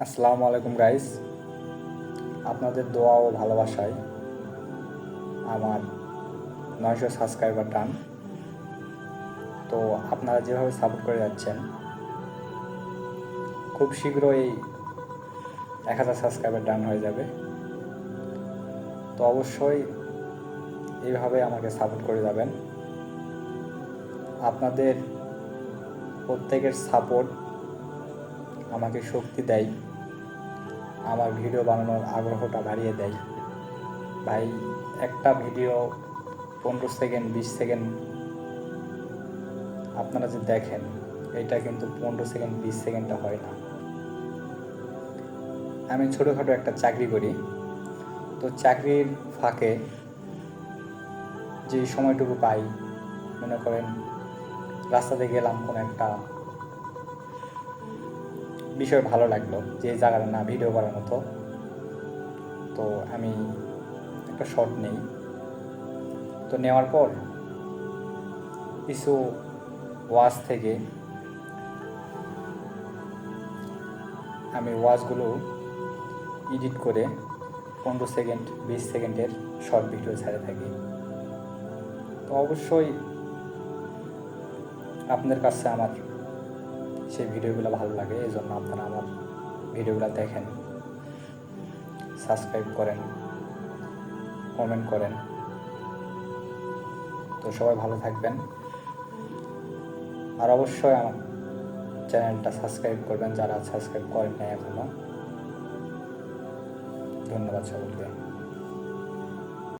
আসসালামু আলাইকুম গাইস, আপনাদের দোয়া ও ভালোবাসায় আমার 900 সাবস্ক্রাইবার ডান। তো আপনারা যেভাবে সাপোর্ট করে যাচ্ছেন, খুব শীঘ্রই 1000 সাবস্ক্রাইবার ডান হয়ে যাবে। তো অবশ্যই এইভাবে আমাকে সাপোর্ট করে যাবেন। আপনাদের প্রত্যেকের সাপোর্ট আমাকে শক্তি দেয়, আমার ভিডিও বানানোর আগ্রহটা বাড়িয়ে দেয়। ভাই, একটা ভিডিও 15 সেকেন্ড 20 সেকেন্ড আপনারা যে দেখেন, এটা কিন্তু 15 সেকেন্ড 20 সেকেন্ডটা হয় না। আমি ছোটোখাটো একটা চাকরি করি, তো চাকরির ফাঁকে যে সময়টুকু পাই, মনে করেন রাস্তাতে গেলাম, কোনো একটা বিষয় ভালো লাগলো, যে জায়গাটা না ভিডিও করার মতো, তো আমি একটা শট নেই। তো নেওয়ার পর কিছু ওয়াচ থেকে আমি ওয়াচগুলো এডিট করে 15 সেকেন্ড 20 সেকেন্ডের শর্ট ভিডিও ছেড়ে থাকি। তো অবশ্যই আপনাদের কাছে আমার সেই ভিডিওগুলো ভালো লাগে, এই জন্য আপনারা আমার ভিডিওগুলো দেখেন, সাবস্ক্রাইব করেন, কমেন্ট করেন। তো সবাই ভালো থাকবেন, আর অবশ্যই আমার চ্যানেলটা সাবস্ক্রাইব করবেন যারা সাবস্ক্রাইব করেন না এখনও। ধন্যবাদ সকলকে।